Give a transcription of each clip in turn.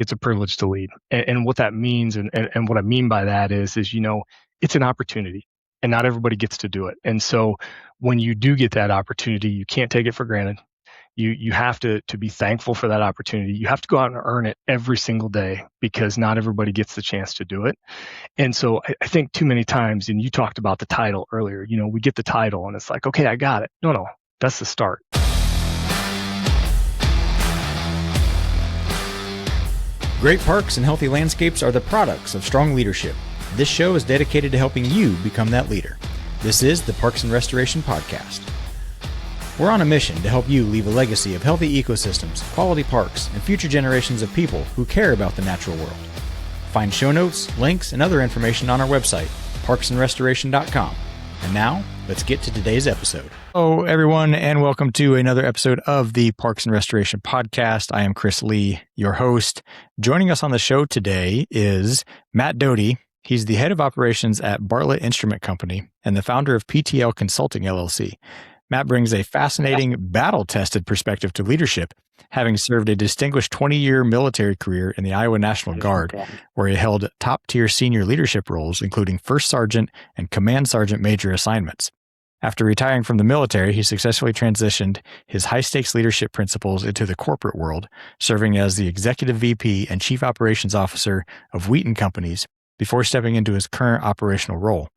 it's a privilege to lead. And what that means, and what I mean by that is, it's an opportunity and not everybody gets to do it. And so when you do get that opportunity, you can't take it for granted. You have to be thankful for that opportunity. You have to go out and earn it every single day because not everybody gets the chance to do it. And so I think too many times, and you talked about the title earlier, we get the title and it's like, okay, I got it. No, that's the start. Great parks and healthy landscapes are the products of strong leadership. This show is dedicated to helping you become that leader. This is the Parks and Restoration Podcast. We're on a mission to help you leave a legacy of healthy ecosystems, quality parks, and future generations of people who care about the natural world. Find show notes, links, and other information on our website, parksandrestoration.com. And now, let's get to today's episode. Hello, everyone, and welcome to another episode of the Parks and Restoration Podcast. I am Chris Lee, your host. Joining us on the show today is Matt Doty. He's the head of operations at Bartlett Instrument Company and the founder of PTL Consulting, LLC. Matt brings a fascinating, battle-tested perspective to leadership, having served a distinguished 20-year military career in the Iowa National Guard, where he held top-tier senior leadership roles, including First Sergeant and Command Sergeant Major assignments. After retiring from the military, he successfully transitioned his high-stakes leadership principles into the corporate world, serving as the Executive VP and Chief Operations Officer of Wheaton Companies before stepping into his current operational role.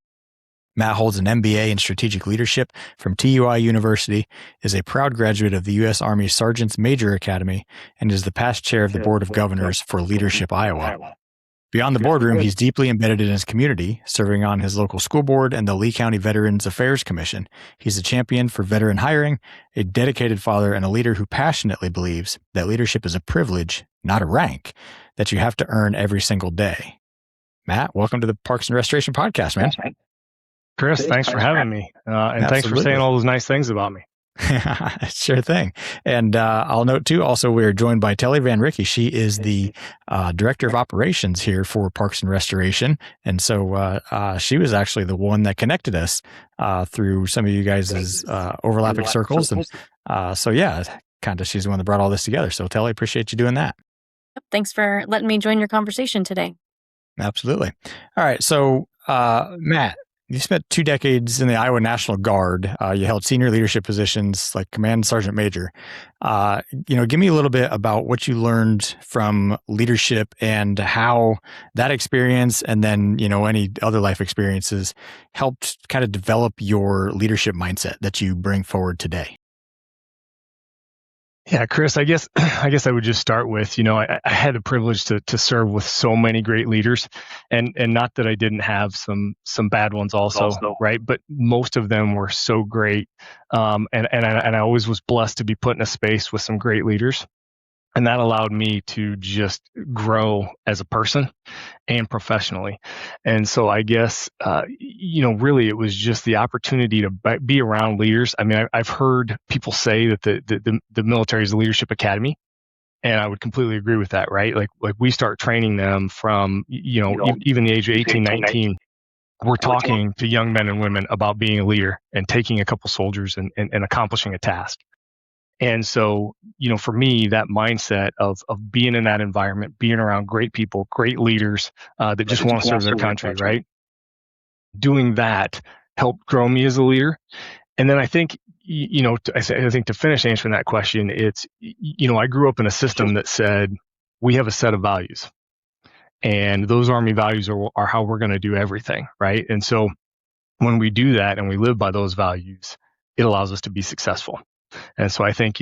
Matt holds an MBA in Strategic Leadership from TUI University, is a proud graduate of the U.S. Army Sergeant's Major Academy, and is the past chair of the Board of Governors for Leadership Iowa. Beyond the boardroom, he's deeply embedded in his community, serving on his local school board and the Lee County Veterans Affairs Commission. He's a champion for veteran hiring, a dedicated father, and a leader who passionately believes that leadership is a privilege, not a rank, that you have to earn every single day. Matt, welcome to the Parks and Restoration Podcast, man. Chris, thanks for having me. And thanks for saying all those nice things about me. Sure thing. And I'll note too, also, we're joined by Teli Van Ricky. She is the Director of Operations here for Parks and Restoration. And so she was actually the one that connected us through some of you guys' overlapping circles. And she's the one that brought all this together. So Teli, appreciate you doing that. Thanks for letting me join your conversation today. Absolutely. All right. So Matt, you spent 2 decades in the Iowa National Guard. You held senior leadership positions like Command Sergeant Major. Give me a little bit about what you learned from leadership and how that experience and then, any other life experiences helped kind of develop your leadership mindset that you bring forward today. Yeah, Chris, I guess I would just start with, I had the privilege to serve with so many great leaders, and not that I didn't have some bad ones also, right? But most of them were so great. And I always was blessed to be put in a space with some great leaders. And that allowed me to just grow as a person and professionally. And so I guess, really it was just the opportunity to be around leaders. I mean, I've heard people say that the military is a leadership academy. And I would completely agree with that, right? Like we start training them from, even the age of 18, 19. We're talking to young men and women about being a leader and taking a couple soldiers and accomplishing a task. And so, for me, that mindset of being in that environment, being around great people, great leaders that just want to serve their country, right? Doing that helped grow me as a leader. And then I think, I think to finish answering that question, it's, I grew up in a system that said we have a set of values, and those Army values are how we're going to do everything, right? And so when we do that and we live by those values, it allows us to be successful. And so I think,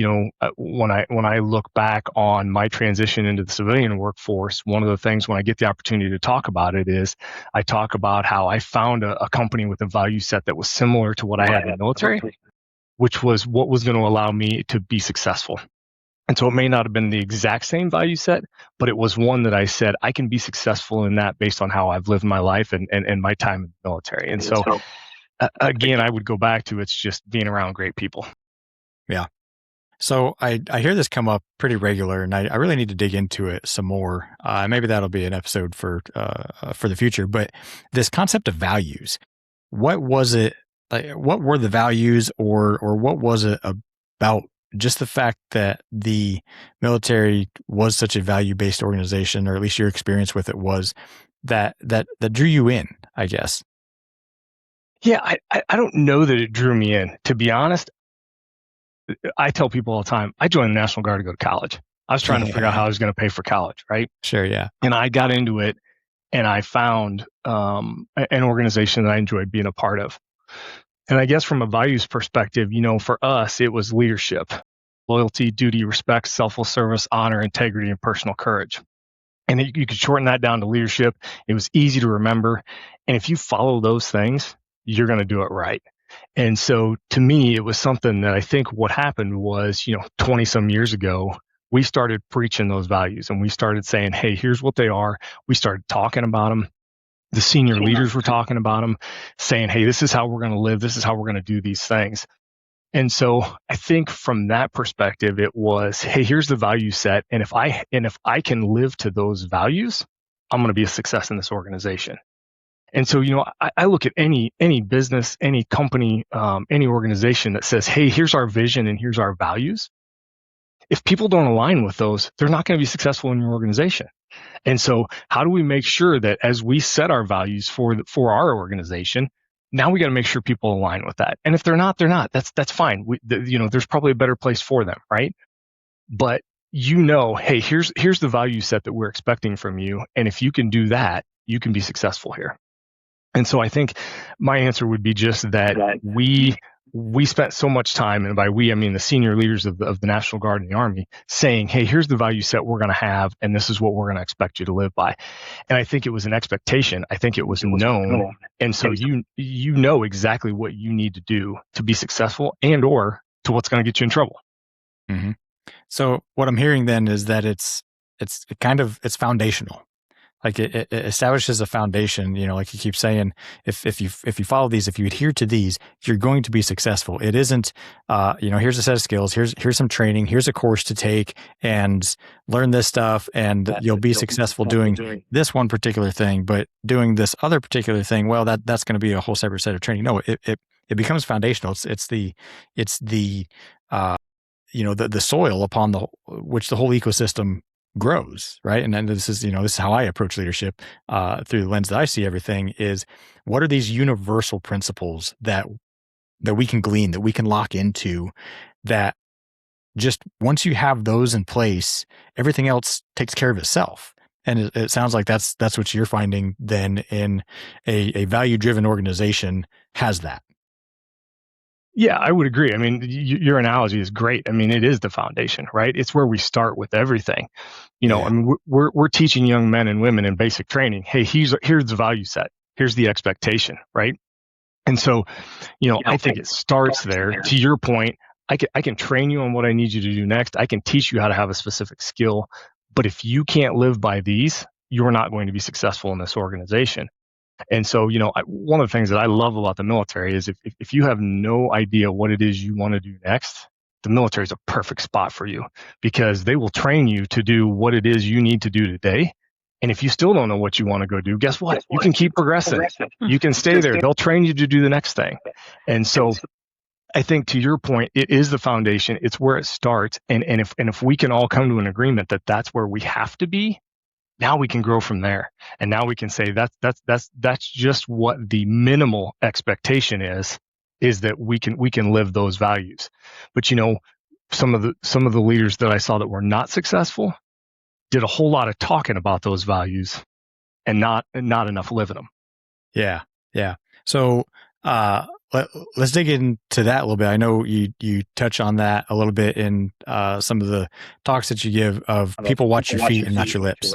when I look back on my transition into the civilian workforce, one of the things when I get the opportunity to talk about it is I talk about how I found a company with a value set that was similar to what I had in the military, which was what was going to allow me to be successful. And so it may not have been the exact same value set, but it was one that I said, I can be successful in that based on how I've lived my life and my time in the military. And so, again, I would go back to it's just being around great people. Yeah. So I hear this come up pretty regular, and I really need to dig into it some more. Maybe that'll be an episode for the future. But this concept of values, what was it? Like, what were the values, or what was it about just the fact that the military was such a value-based organization, or at least your experience with it was, that drew you in, I guess. Yeah, I don't know that it drew me in. To be honest, I tell people all the time, I joined the National Guard to go to college. I was trying to figure out how I was going to pay for college, right? Sure, yeah. And I got into it, and I found an organization that I enjoyed being a part of. And I guess from a values perspective, for us, it was leadership, loyalty, duty, respect, selfless service, honor, integrity, and personal courage. And you could shorten that down to leadership. It was easy to remember. And if you follow those things, you're going to do it right. And so to me, it was something that I think what happened was, 20 some years ago, we started preaching those values, and we started saying, hey, here's what they are. We started talking about them. The senior leaders were talking about them, saying, hey, this is how we're going to live. This is how we're going to do these things. And so I think from that perspective, it was, hey, here's the value set. And if I can live to those values, I'm going to be a success in this organization. And so, I look at any business, any company, any organization that says, hey, here's our vision and here's our values. If people don't align with those, they're not going to be successful in your organization. And so how do we make sure that as we set our values for our organization, now we got to make sure people align with that. And if they're not, they're not. That's fine. There's probably a better place for them, right? But hey, here's the value set that we're expecting from you. And if you can do that, you can be successful here. And so I think my answer would be just that we spent so much time, and by we, I mean the senior leaders of the National Guard and the Army, saying, hey, here's the value set we're going to have, and this is what we're going to expect you to live by. And I think it was an expectation. I think it was known. And so you know exactly what you need to do to be successful and or to what's going to get you in trouble. Mm-hmm. So what I'm hearing then is that it's foundational. Like it establishes a foundation, like you keep saying, if you follow these, if you adhere to these, you're going to be successful. It isn't, here's a set of skills, here's some training, here's a course to take and learn this stuff, and you'll be successful doing this one particular thing, but doing this other particular thing, well, that's going to be a whole separate set of training. No, it becomes foundational. It's the soil upon which the whole ecosystem grows, right? And then this is how I approach leadership through the lens that I see everything is, what are these universal principles that we can glean, that we can lock into, that just once you have those in place, everything else takes care of itself. And it sounds like that's what you're finding then in a value-driven organization has that. Yeah, I would agree. I mean, your analogy is great. I mean, it is the foundation, right? It's where we start with everything. I mean, we're teaching young men and women in basic training, hey, here's the value set. Here's the expectation, right? And so, I think it starts there. To your point, I can train you on what I need you to do next. I can teach you how to have a specific skill. But if you can't live by these, you're not going to be successful in this organization. And so, one of the things that I love about the military is if you have no idea what it is you want to do next, the military is a perfect spot for you, because they will train you to do what it is you need to do today. And if you still don't know what you want to go do, guess what? You can keep progressing. You can stay there. They'll train you to do the next thing. And so I think, to your point, it is the foundation. It's where it starts. And if we can all come to an agreement that that's where we have to be, now we can grow from there. And now we can say that's just what the minimal expectation is that we can live those values. But some of the leaders that I saw that were not successful did a whole lot of talking about those values and not enough living them. Yeah. So let's dig into that a little bit. I know you touch on that a little bit in some of the talks that you give of people watch your feet and not your lips.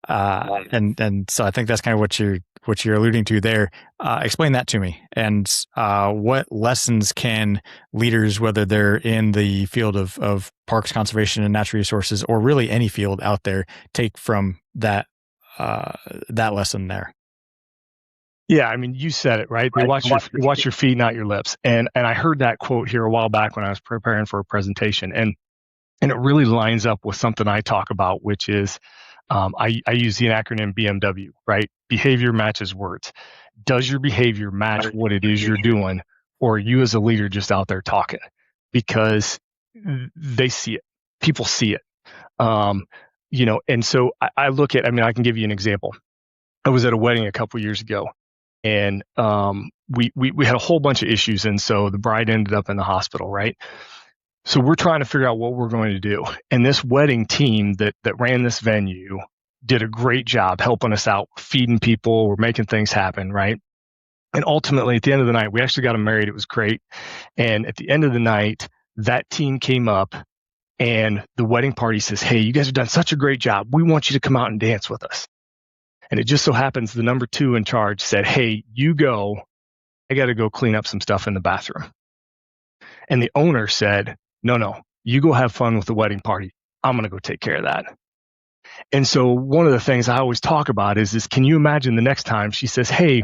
And so I think that's kind of what you're alluding to there. Explain that to me. And what lessons can leaders, whether they're in the field of parks conservation and natural resources, or really any field out there, take from that lesson there? Yeah, I mean, you said it, right? They watch your feet, not your lips. And I heard that quote here a while back when I was preparing for a presentation, and it really lines up with something I talk about, which is I use the acronym BMW, right? Behavior matches words. Does your behavior match what it is you're doing, or are you as a leader just out there talking? Because they see it. People see it. And so I look at, I can give you an example. I was at a wedding a couple years ago, and we had a whole bunch of issues, and so the bride ended up in the hospital, right? So we're trying to figure out what we're going to do. And this wedding team that ran this venue did a great job helping us out, feeding people, we're making things happen, right? And ultimately, at the end of the night, we actually got them married. It was great. And at the end of the night, that team came up, and the wedding party says, "Hey, you guys have done such a great job. We want you to come out and dance with us." And it just so happens the number 2 in charge said, "Hey, you go. I got to go clean up some stuff in the bathroom." And the owner said, No, you go have fun with the wedding party. I'm going to go take care of that." And so one of the things I always talk about is can you imagine the next time she says, "Hey,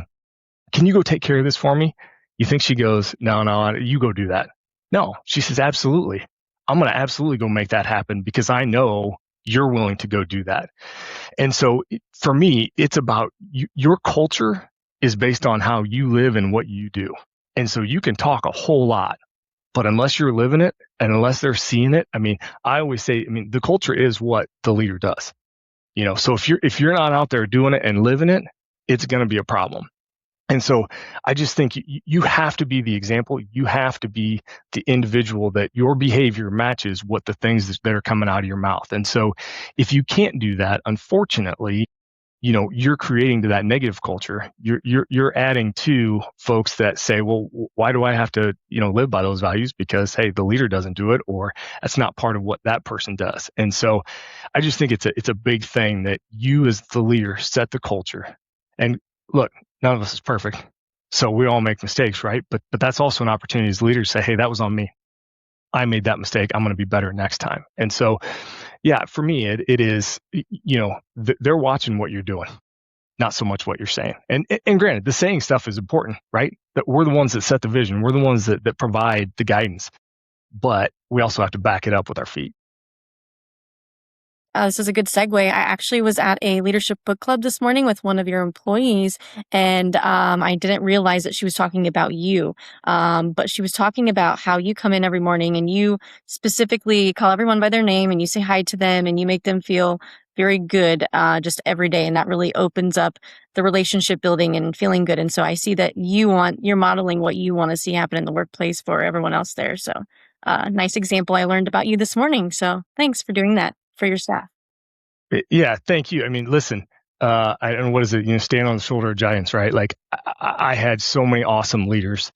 can you go take care of this for me?" You think she goes, No, you go do that. No, she says, "Absolutely. I'm going to absolutely go make that happen because I know you're willing to go do that." And so for me, it's about your culture is based on how you live and what you do. And so you can talk a whole lot, but unless you're living it and unless they're seeing it, I always say, the culture is what the leader does. So if you're not out there doing it and living it, it's going to be a problem. And so I just think you have to be the example. You have to be the individual that your behavior matches what the things that are coming out of your mouth. And so if you can't do that, unfortunately, you're creating to that negative culture. You're adding to folks that say, well, why do I have to, live by those values? Because, hey, the leader doesn't do it, or that's not part of what that person does. And so I just think it's a big thing that you as the leader set the culture. And look, none of us is perfect. So we all make mistakes, right? But that's also an opportunity as leaders to say, hey, that was on me. I made that mistake. I'm going to be better next time. And so, yeah, for me, it is, they're watching what you're doing, not so much what you're saying. And granted, the saying stuff is important, right? That we're the ones that set the vision. We're the ones that provide the guidance, but we also have to back it up with our feet. This is a good segue. I actually was at a leadership book club this morning with one of your employees, and I didn't realize that she was talking about you. But she was talking about how you come in every morning and you specifically call everyone by their name and you say hi to them and you make them feel very good just every day. And that really opens up the relationship building and feeling good. And so I see that you're modeling what you want to see happen in the workplace for everyone else there. So nice example I learned about you this morning. So thanks for doing that for your staff. Yeah, thank you. Listen, I don't know, what is it? Stand on the shoulder of giants, right? Like I had so many awesome leaders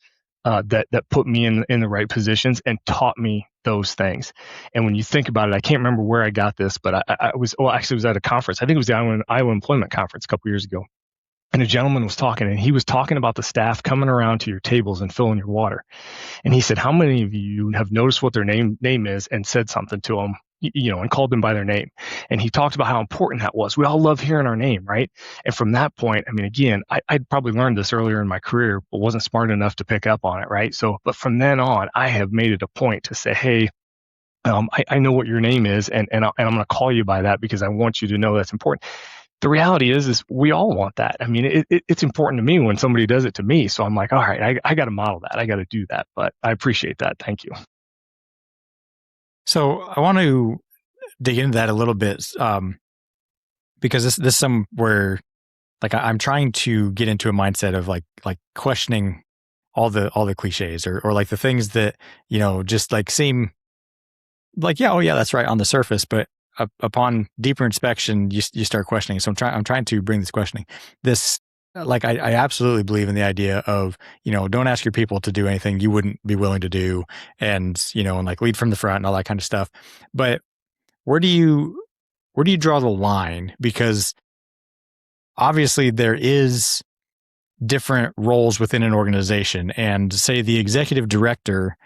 that put me in the right positions and taught me those things. And when you think about it, I can't remember where I got this, but I was at a conference. I think it was the Iowa Employment Conference a couple years ago. And a gentleman was talking, and he was talking about the staff coming around to your tables and filling your water. And he said, how many of you have noticed what their name is and said something to them, and called them by their name? And he talked about how important that was. We all love hearing our name, right? And from that point, again, I'd probably learned this earlier in my career, but wasn't smart enough to pick up on it, right? So, but from then on, I have made it a point to say, hey, I know what your name is, and I'm going to call you by that because I want you to know that's important. The reality is we all want that. It's important to me when somebody does it to me. So I'm like, all right, I got to model that. I got to do that. But I appreciate that. Thank you. So I want to dig into that a little bit because this is somewhere like I'm trying to get into a mindset of like questioning all the cliches or like the things that, just like seem like, yeah, oh yeah, that's right on the surface, but upon deeper inspection, you start questioning. So I'm trying to bring this questioning. This, like, I absolutely believe in the idea of, don't ask your people to do anything you wouldn't be willing to do, and and like lead from the front and all that kind of stuff. But where do you draw the line? Because obviously there is different roles within an organization, and say the executive director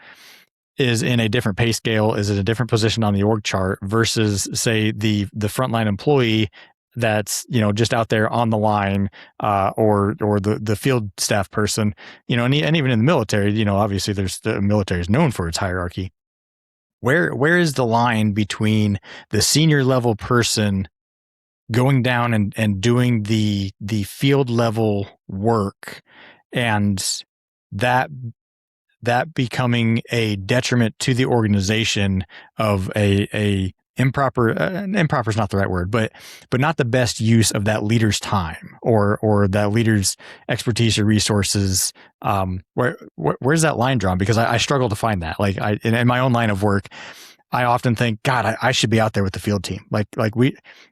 is in a different pay scale, is in a different position on the org chart versus, say, the frontline employee that's just out there on the line, or the field staff person, and even in the military, obviously the military is known for its hierarchy. Where is the line between the senior level person going down and doing the field level work and that that becoming a detriment to the organization of a improper is not the right word, but not the best use of that leader's time or that leader's expertise or resources. Where's that line drawn? Because I struggle to find that. Like in my own line of work, I often think, God, I should be out there with the field team.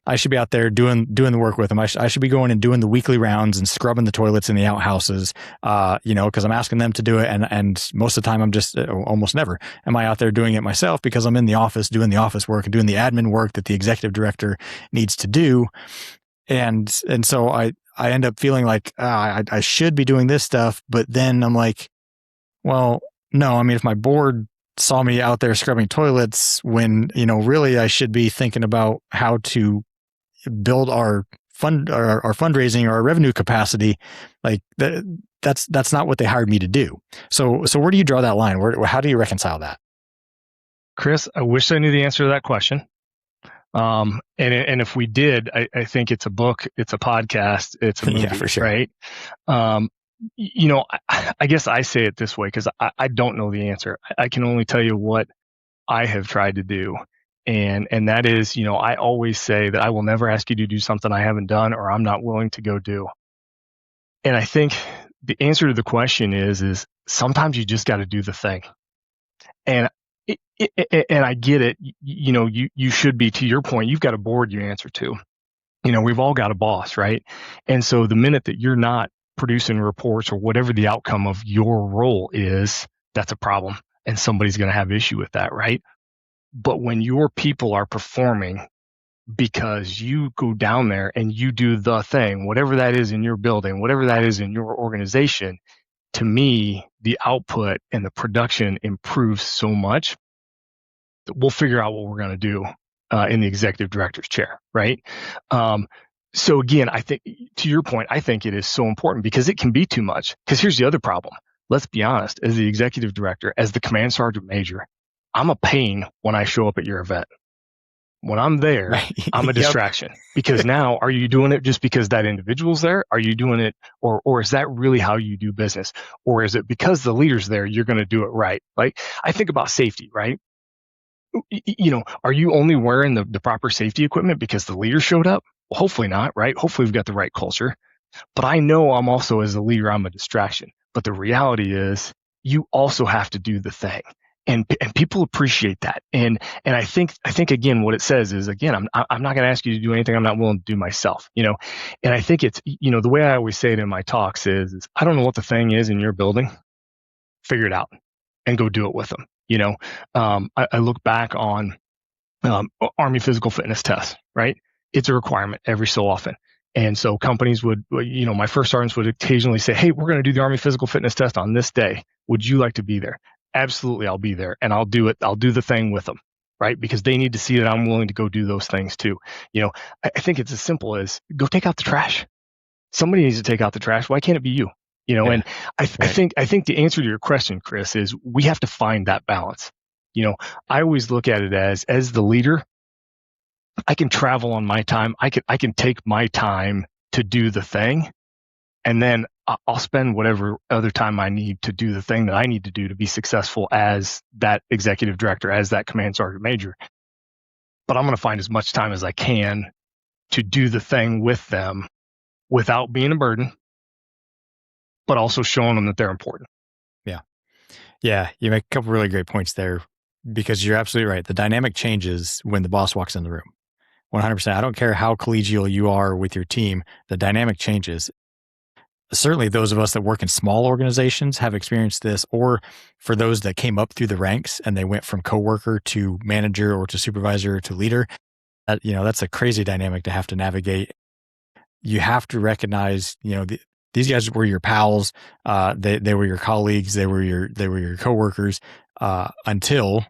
I should be out there doing the work with them. I should be going and doing the weekly rounds and scrubbing the toilets in the outhouses, because I'm asking them to do it. And most of the time I'm just almost never am I out there doing it myself, because I'm in the office doing the office work and doing the admin work that the executive director needs to do. And so I end up feeling like I should be doing this stuff. But then I'm like, well, no, I mean, if my board saw me out there scrubbing toilets when, really I should be thinking about how to build our fundraising or our revenue capacity. Like that's not what they hired me to do. So where do you draw that line? How do you reconcile that? Chris, I wish I knew the answer to that question. And if we did, I think it's a book, it's a podcast, it's a movie, yeah, for sure. Right? I guess I say it this way because I don't know the answer. I can only tell you what I have tried to do. And that is, I always say that I will never ask you to do something I haven't done or I'm not willing to go do. And I think the answer to the question is sometimes you just got to do the thing. And and I get it. You should be, to your point, you've got a board you answer to. We've all got a boss, right? And so the minute that you're not producing reports or whatever the outcome of your role is, that's a problem. And somebody's going to have issue with that, right? But when your people are performing because you go down there and you do the thing, whatever that is in your building, whatever that is in your organization, to me, the output and the production improves so much that we'll figure out what we're going to do in the executive director's chair, right? So again, I think, to your point, I think it is so important because it can be too much. Because here's the other problem. Let's be honest, as the executive director, as the command sergeant major, I'm a pain when I show up at your event. When I'm there, right. I'm a distraction. Because now, are you doing it just because that individual's there? Are you doing it, or is that really how you do business? Or is it because the leader's there, you're going to do it right? Like, I think about safety, right? Are you only wearing the proper safety equipment because the leader showed up? Well, hopefully not, right? Hopefully we've got the right culture. But I know I'm also, as a leader, I'm a distraction. But the reality is you also have to do the thing. And people appreciate that. And I think again, what it says is, again, I'm not going to ask you to do anything I'm not willing to do myself, And I think it's, the way I always say it in my talks is I don't know what the thing is in your building. Figure it out and go do it with them. I look back on Army physical fitness tests, right? It's a requirement every so often. And so companies would, my first sergeants would occasionally say, hey, we're going to do the Army physical fitness test on this day. Would you like to be there? Absolutely, I'll be there and I'll do it. I'll do the thing with them, right? Because they need to see that I'm willing to go do those things too. I think it's as simple as go take out the trash. Somebody needs to take out the trash. Why can't it be you? And I think the answer to your question, Chris, is we have to find that balance. I always look at it as the leader, I can travel on my time. I can take my time to do the thing, and then I'll spend whatever other time I need to do the thing that I need to do to be successful as that executive director, as that command sergeant major. But I'm going to find as much time as I can to do the thing with them without being a burden, but also showing them that they're important. Yeah. You make a couple really great points there, because you're absolutely right. The dynamic changes when the boss walks in the room. 100%. I don't care how collegial you are with your team. The dynamic changes. Certainly those of us that work in small organizations have experienced this, or for those that came up through the ranks and they went from coworker to manager or to supervisor to leader, that's a crazy dynamic to have to navigate. You have to recognize, these guys were your pals. They were your colleagues. They were your coworkers until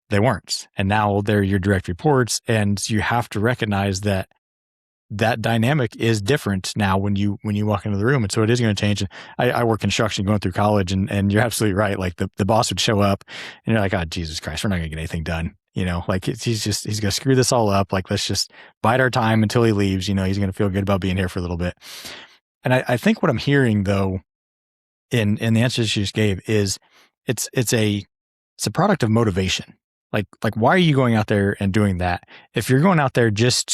they weren't. And now they're your direct reports. And you have to recognize that dynamic is different now when you walk into the room. And so it is going to change. I work construction going through college, and you're absolutely right. Like the boss would show up and you're like, oh, Jesus Christ, we're not going to get anything done. Like he's going to screw this all up. Like, let's just bide our time until he leaves. He's going to feel good about being here for a little bit. And I think what I'm hearing though, in the answers you just gave, is it's a product of motivation. Like why are you going out there and doing that? If you're going out there just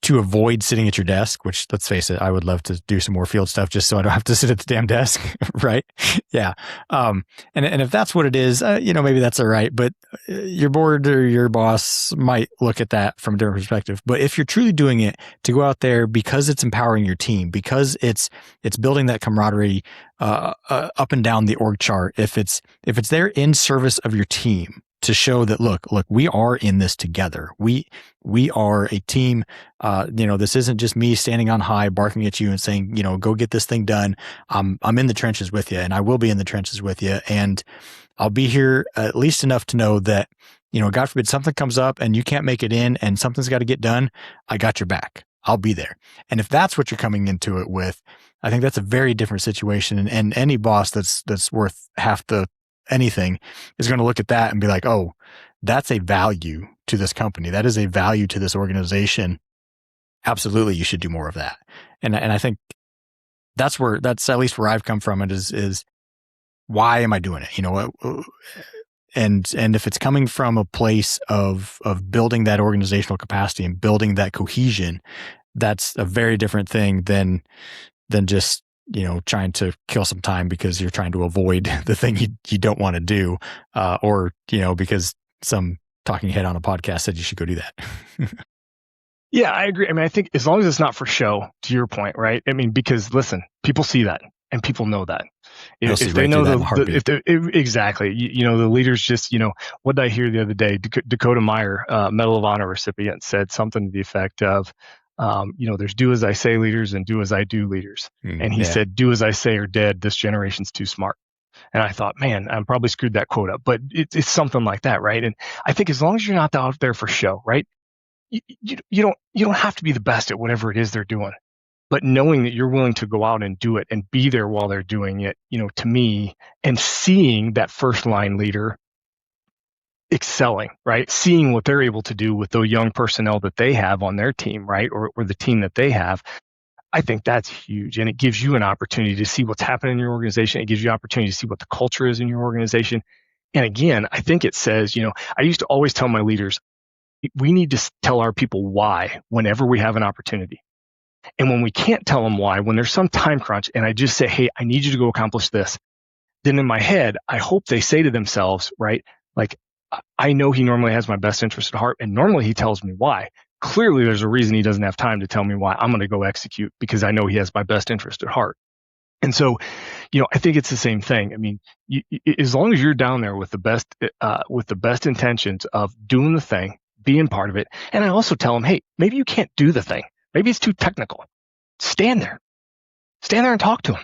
to avoid sitting at your desk, which, let's face it, I would love to do some more field stuff just so I don't have to sit at the damn desk, right? Yeah. And if that's what it is, maybe that's all right. But your board or your boss might look at that from a different perspective. But if you're truly doing it to go out there because it's empowering your team, because it's building that camaraderie up and down the org chart, if it's there in service of your team, to show that, look, we are in this together. We are a team. This isn't just me standing on high, barking at you and saying, go get this thing done. I'm in the trenches with you, and I will be in the trenches with you. And I'll be here at least enough to know that, God forbid something comes up and you can't make it in and something's got to get done. I got your back. I'll be there. And if that's what you're coming into it with, I think that's a very different situation. And any boss that's worth half the anything is going to look at that and be like, oh, that's a value to this company. That is a value to this organization. Absolutely. You should do more of that. And I think that's at least where I've come from. It is why am I doing it? And if it's coming from a place of building that organizational capacity and building that cohesion, that's a very different thing than just, trying to kill some time because you're trying to avoid the thing you don't want to do, or, because some talking head on a podcast said you should go do that. Yeah, I agree. I mean, I think as long as it's not for show, to your point, right? I mean, because listen, people see that and people know that. If they know exactly, the leaders just, what did I hear the other day? Dakota Meyer, Medal of Honor recipient, said something to the effect of, there's do as I say leaders and do as I do leaders. And he said, do as I say or dead. This generation's too smart. And I thought, man, I probably screwed that quote up, but it's something like that, right? And I think as long as you're not out there for show, right? You don't have to be the best at whatever it is they're doing, but knowing that you're willing to go out and do it and be there while they're doing it, to me, and seeing that first line leader excelling, right? Seeing what they're able to do with those young personnel that they have on their team, right? Or the team that they have. I think that's huge. And it gives you an opportunity to see what's happening in your organization. It gives you an opportunity to see what the culture is in your organization. And again, I think it says, I used to always tell my leaders, we need to tell our people why whenever we have an opportunity. And when we can't tell them why, when there's some time crunch and I just say, hey, I need you to go accomplish this, then in my head, I hope they say to themselves, right? Like, I know he normally has my best interest at heart, and normally he tells me why. Clearly, there's a reason he doesn't have time to tell me why. I'm going to go execute because I know he has my best interest at heart. And so, I think it's the same thing. I mean, as long as you're down there with the best intentions of doing the thing, being part of it, and I also tell them, hey, maybe you can't do the thing. Maybe it's too technical. Stand there and talk to them.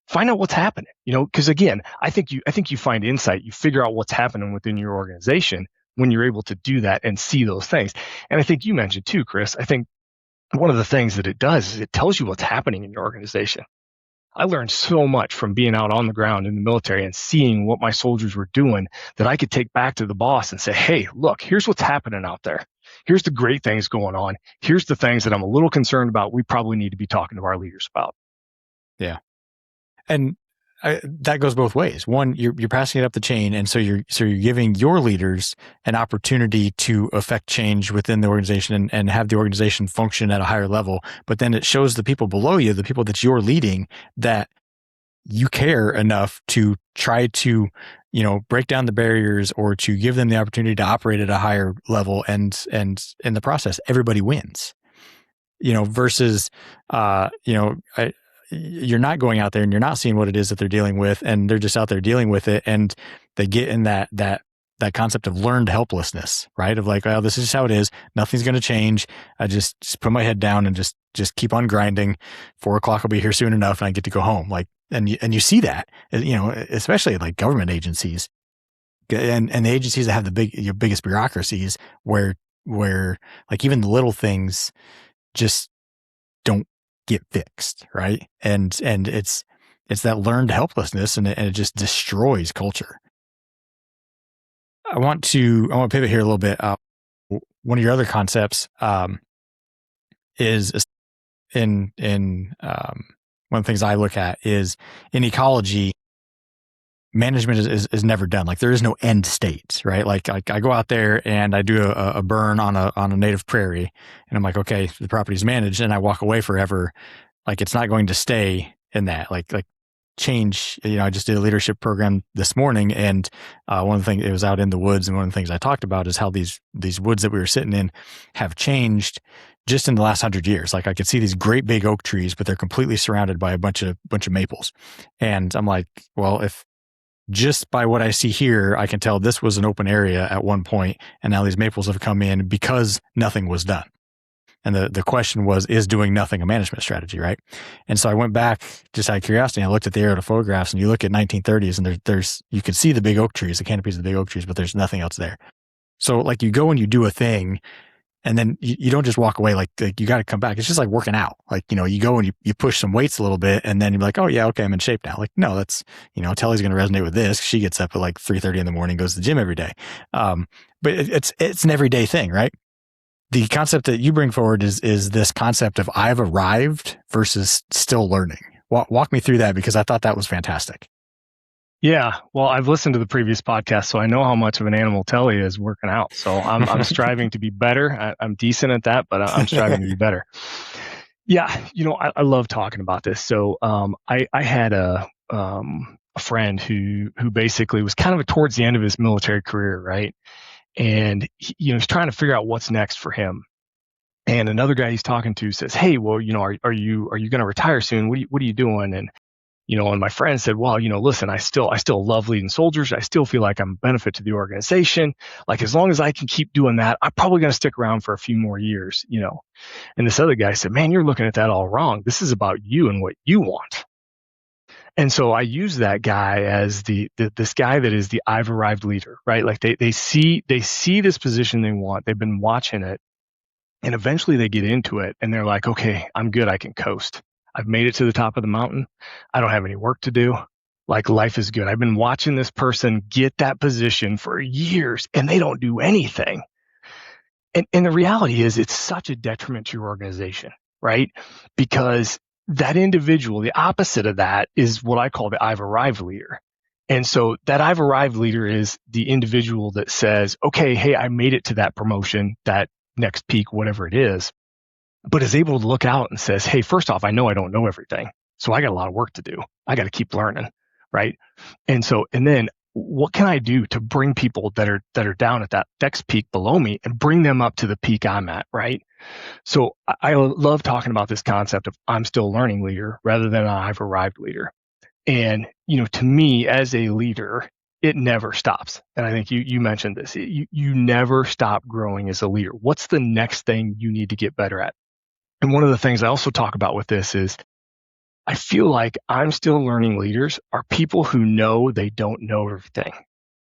Find out what's happening, because again, I think you find insight, you figure out what's happening within your organization when you're able to do that and see those things. And I think you mentioned too, Chris, I think one of the things that it does is it tells you what's happening in your organization. I learned so much from being out on the ground in the military and seeing what my soldiers were doing that I could take back to the boss and say, hey, look, here's what's happening out there. Here's the great things going on. Here's the things that I'm a little concerned about. We probably need to be talking to our leaders about. Yeah. And that goes both ways. One, you're passing it up the chain, and so you're giving your leaders an opportunity to affect change within the organization and have the organization function at a higher level. But then it shows the people below you, the people that you're leading, that you care enough to try to, break down the barriers or to give them the opportunity to operate at a higher level, and in the process, everybody wins. Versus, you're not going out there and you're not seeing what it is that they're dealing with, and they're just out there dealing with it, and they get in that concept of learned helplessness, right? Of like, oh, this is just how it is. Nothing's going to change. I just put my head down and just keep on grinding. 4:00 will be here soon enough, and I get to go home. Like, and you see that, especially like government agencies and the agencies that have the biggest bureaucracies, where like even the little things just don't get fixed, right? And it's that learned helplessness, and it just destroys culture. I want to pivot here a little bit. One of your other concepts is in one of the things I look at is in ecology. management is never done. Like there is no end state, right? Like I go out there and I do a burn on a native prairie, and I'm like, okay, the property's managed, and I walk away forever. Like it's not going to stay in that. Like change. I just did a leadership program this morning, and one of the things, it was out in the woods, and one of the things I talked about is how these woods that we were sitting in have changed just in the last 100 years. Like I could see these great big oak trees, but they're completely surrounded by a bunch of maples. And I'm like, well, if just by what I see here, I can tell this was an open area at one point, and now these maples have come in because nothing was done. And the question was, is doing nothing a management strategy, right? And so I went back just out of curiosity, and I looked at the aerial photographs, and you look at 1930s, and there's you can see the big oak trees, the canopies of the big oak trees, but there's nothing else there. So like you go and you do a thing, and then you don't just walk away. Like you got to come back. It's just like working out. Like, you go and you push some weights a little bit, and then you're like, oh yeah, okay, I'm in shape now. Like, no, that's, Telly's going to resonate with this. She gets up at like 3:30 in the morning, goes to the gym every day. But it's an everyday thing, right? The concept that you bring forward is this concept of I've arrived versus still learning. Walk me through that, because I thought that was fantastic. Yeah, well, I've listened to the previous podcast, so I know how much of an animal Telly is working out. So I'm striving to be better. I'm decent at that, but I'm striving to be better. Yeah, I love talking about this. So I had a friend who basically was kind of towards the end of his military career, right? And he's trying to figure out what's next for him. And another guy he's talking to says, "Hey, well, are you going to retire soon? What are you doing?" And and my friend said, "Well, listen, I still love leading soldiers. I still feel like I'm a benefit to the organization. Like as long as I can keep doing that, I'm probably going to stick around for a few more years." And this other guy said, "Man, you're looking at that all wrong. This is about you and what you want." And so I use that guy as this guy that is the I've arrived leader, right? Like they see this position they want. They've been watching it, and eventually they get into it, and they're like, "Okay, I'm good. I can coast. I've made it to the top of the mountain. I don't have any work to do. Like life is good. I've been watching this person get that position for years, and they don't do anything." And the reality is, it's such a detriment to your organization, right? Because that individual, the opposite of that is what I call the I've arrived leader. And so that I've arrived leader is the individual that says, okay, hey, I made it to that promotion, that next peak, whatever it is, but is able to look out and says, hey, first off, I know I don't know everything. So I got a lot of work to do. I got to keep learning, right? And then what can I do to bring people that are down at that next peak below me and bring them up to the peak I'm at, right? So I love talking about this concept of I'm still learning leader rather than I've arrived leader. And, to me as a leader, it never stops. And I think you mentioned this. You never stop growing as a leader. What's the next thing you need to get better at? And one of the things I also talk about with this is I feel like I'm still learning leaders are people who know they don't know everything.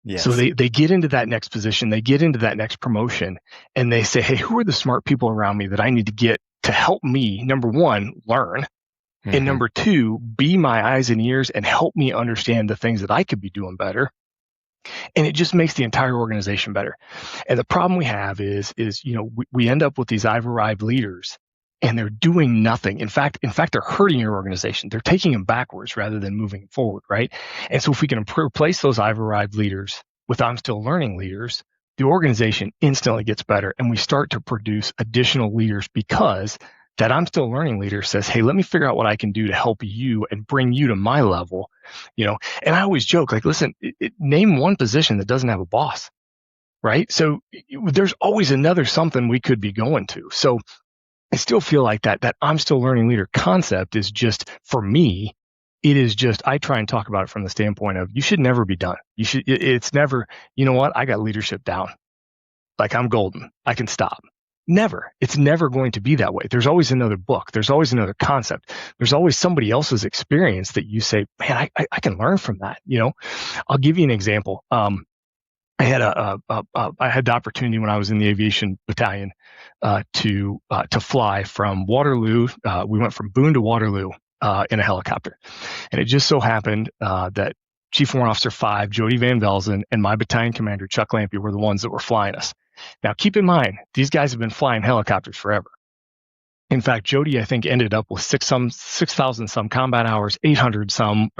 Yes. So they get into that next position, they get into that next promotion, and they say, hey, who are the smart people around me that I need to get to help me, number one, learn, and number two, be my eyes and ears and help me understand the things that I could be doing better. And it just makes the entire organization better. And the problem we have is we end up with these I've arrived leaders, and they're doing nothing. In fact, they're hurting your organization. They're taking them backwards rather than moving forward, right? And so if we can replace those I've arrived leaders with I'm still learning leaders, the organization instantly gets better, and we start to produce additional leaders because that I'm still learning leader says, hey, let me figure out what I can do to help you and bring you to my level, And I always joke, like, listen, name one position that doesn't have a boss, right? So there's always another something we could be going to. So I still feel like that I'm still learning leader concept is just, for me, it is just, I try and talk about it from the standpoint of you should never be done. It's never, you know what? I got leadership down. Like I'm golden. I can stop. Never. It's never going to be that way. There's always another book. There's always another concept. There's always somebody else's experience that you say, man, I can learn from that. I'll give you an example. I had the opportunity when I was in the aviation battalion to fly from Waterloo. We went from Boone to Waterloo in a helicopter, and it just so happened that Chief Warrant Officer 5, Jody Van Velzen, and my battalion commander Chuck Lampy were the ones that were flying us. Now, keep in mind, these guys have been flying helicopters forever. In fact, Jody, I think, ended up with 6,000 some combat hours, 6,000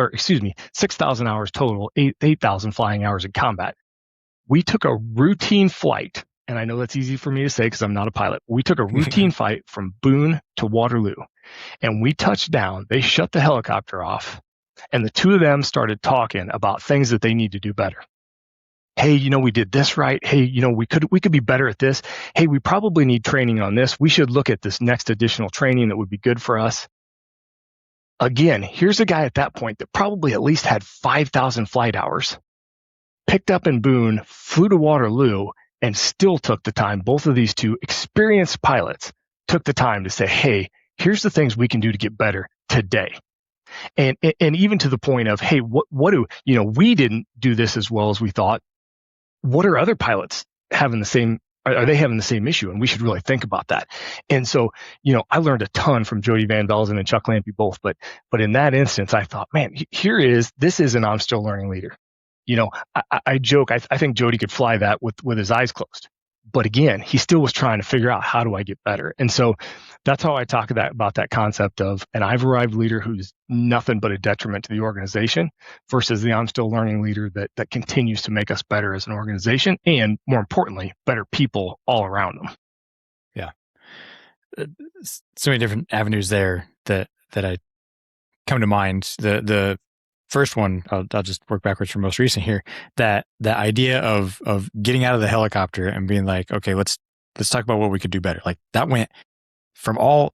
hours total, 8,000 flying hours in combat. We took a routine flight, and I know that's easy for me to say because I'm not a pilot. We took a routine flight from Boone to Waterloo, and we touched down. They shut the helicopter off, and the two of them started talking about things that they need to do better. Hey, we did this right. Hey, we could be better at this. Hey, we probably need training on this. We should look at this next additional training that would be good for us. Again, here's a guy at that point that probably at least had 5,000 flight hours, picked up in Boone, flew to Waterloo, and still took the time. Both of these two experienced pilots took the time to say, hey, here's the things we can do to get better today. And even to the point of, hey, what do, we didn't do this as well as we thought. What are other pilots having the same, are they having the same issue? And we should really think about that. And so, I learned a ton from Jody Van Velzen and Chuck Lampe both, but in that instance, I thought, man, this is an I'm still learning leader. I joke, I think Jody could fly that with his eyes closed. But again, he still was trying to figure out, how do I get better? And so that's how I talk about that concept of an I've arrived leader who's nothing but a detriment to the organization versus the I'm still learning leader that continues to make us better as an organization and, more importantly, better people all around them. Yeah. So many different avenues there that I come to mind. The first one, I'll just work backwards from most recent here, that idea of getting out of the helicopter and being like, okay, let's talk about what we could do better. Like that went from all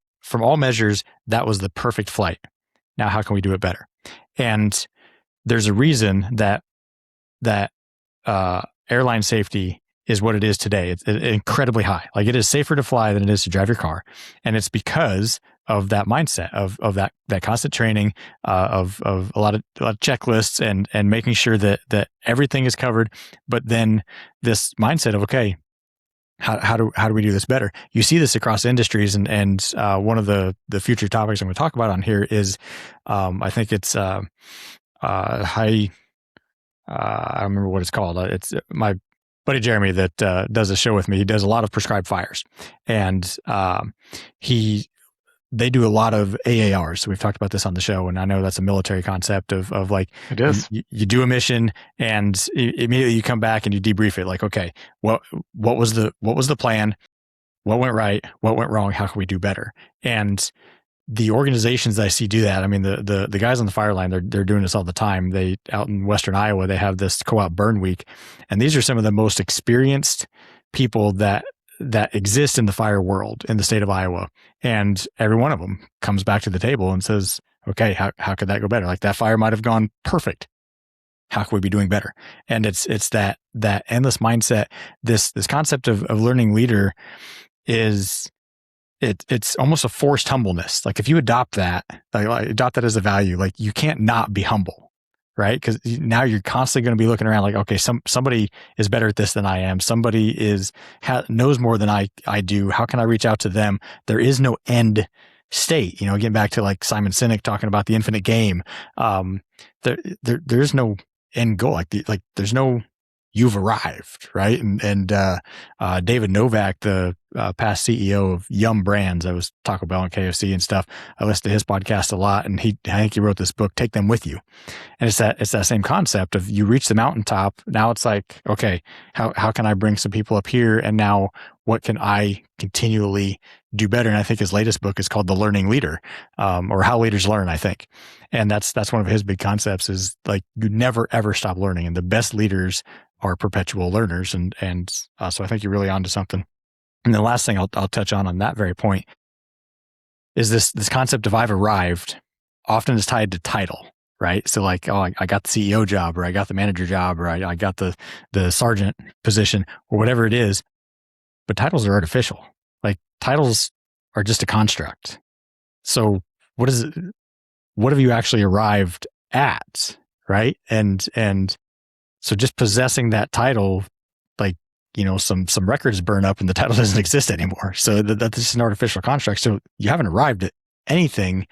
measures, that was the perfect flight. Now, how can we do it better? And there's a reason that airline safety is what it is today. It's incredibly high. Like it is safer to fly than it is to drive your car. And it's because of that mindset of that constant training, of a lot of checklists and making sure that everything is covered. But then this mindset of, okay, how do we do this better? You see this across industries, and one of the future topics I'm going to talk about on here is, I think it's high. I don't remember what it's called. It's my buddy Jeremy that does a show with me. He does a lot of prescribed fires, and they do a lot of AARs. So we've talked about this on the show, and I know that's a military concept of like, it is. You do a mission and immediately you come back and you debrief it. Like, okay, what was the plan? What went right? What went wrong? How can we do better? And the organizations that I see do that, I mean, the guys on the fire line, they're doing this all the time. They out in Western Iowa, they have this co-op burn week, and these are some of the most experienced people that exist in the fire world in the state of Iowa. And every one of them comes back to the table and says, okay, how could that go better? Like that fire might have gone perfect. How can we be doing better? And it's that endless mindset. This concept of learning leader it's almost a forced humbleness. Like if you adopt that as a value, like you can't not be humble. Right? Because now you're constantly going to be looking around like, okay, somebody is better at this than I am. Somebody knows more than I do. How can I reach out to them? There is no end state. Getting back to like Simon Sinek talking about the infinite game. There's no end goal. Like there's no you've arrived, right? And David Novak, the past CEO of Yum Brands, I was Taco Bell and KFC and stuff. I listen to his podcast a lot, and I think he wrote this book, Take Them With You. And it's that same concept of you reach the mountaintop. Now it's like, okay, how can I bring some people up here? And now what can I continually do better? And I think his latest book is called The Learning Leader, or How Leaders Learn, I think. And that's one of his big concepts is like, you never, ever stop learning. And the best leaders are perpetual learners. And so I think you're really onto something. And the last thing I'll touch on that very point is this concept of I've arrived often is tied to title, right? So like, oh, I got the CEO job, or I got the manager job, or I got the sergeant position, or whatever it is. But titles are artificial. Like titles are just a construct. So what is it? What have you actually arrived at, right? And so just possessing that title, like, some records burn up and the title doesn't exist anymore. So that's just an artificial construct. So you haven't arrived at anything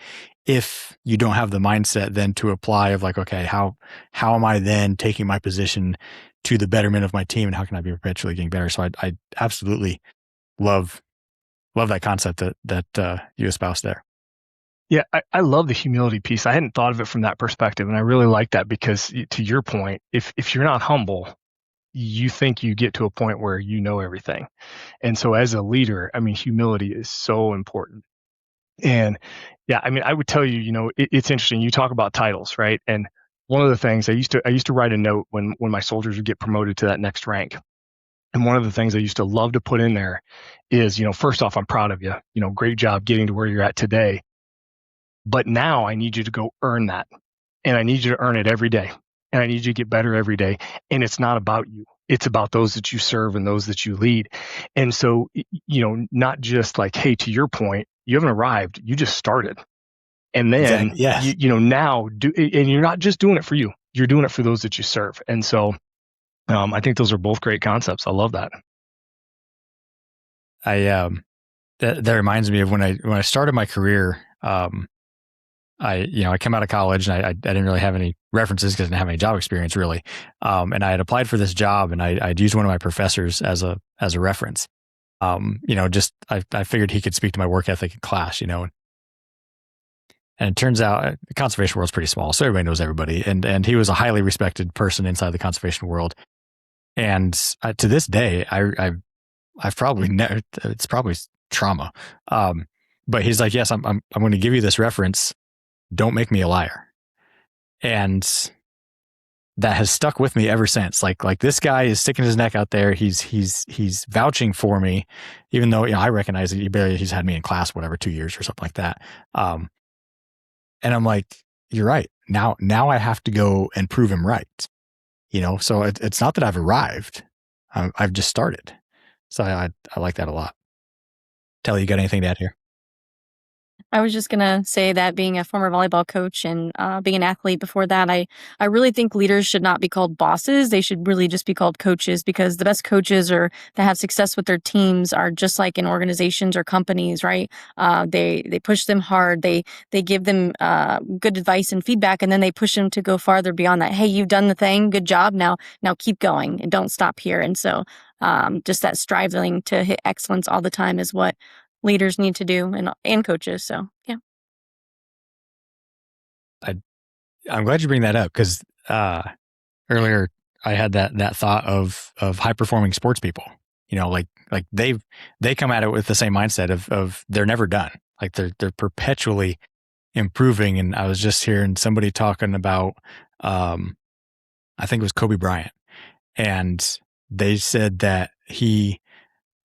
if you don't have the mindset then to apply of like, okay, how am I then taking my position to the betterment of my team, and how can I be perpetually getting better? So I absolutely love love that concept that you espoused there. Yeah, I love the humility piece. I hadn't thought of it from that perspective, and I really like that because, to your point, if you're not humble, you think you get to a point where you know everything. And so as a leader, I mean, humility is so important. And yeah, I mean, I would tell you, it's interesting. You talk about titles, right? And one of the things I used to write a note when my soldiers would get promoted to that next rank. And one of the things I used to love to put in there is, first off, I'm proud of you. Great job getting to where you're at today. But now I need you to go earn that. And I need you to earn it every day. And I need you to get better every day. And it's not about you. It's about those that you serve and those that you lead. And so, not just like, hey, to your point, you haven't arrived. You just started. And then, exactly. Yes. Now and you're not just doing it for you. You're doing it for those that you serve. And so I think those are both great concepts. I love that. That reminds me of when I started my career. I came out of college and I didn't really have any references because I didn't have any job experience really. And I had applied for this job and I'd used one of my professors as a reference. I figured he could speak to my work ethic in class, And it turns out the conservation world's pretty small, so everybody knows everybody. And he was a highly respected person inside the conservation world. And to this day, I've probably never, it's probably trauma. But he's like, yes, I'm going to give you this reference. Don't make me a liar. And that has stuck with me ever since. Like this guy is sticking his neck out there. He's vouching for me, even though, I recognize that he's had me in class, whatever, 2 years or something like that. And I'm like, you're right. Now I have to go and prove him right. So it's not that I've arrived. I've just started. So I like that a lot. Teli, you got anything to add here? I was just going to say that being a former volleyball coach and being an athlete before that, I really think leaders should not be called bosses. They should really just be called coaches, because the best coaches that have success with their teams are just like in organizations or companies, right? They push them hard. They give them good advice and feedback, and then they push them to go farther beyond that. Hey, you've done the thing. Good job. Now keep going and don't stop here. And so just that striving to hit excellence all the time is what leaders need to do, and coaches. So yeah. I'm glad you bring that up, because earlier I had that thought of high performing sports people. Like they come at it with the same mindset of they're never done. Like they're perpetually improving. And I was just hearing somebody talking about I think it was Kobe Bryant, and they said that he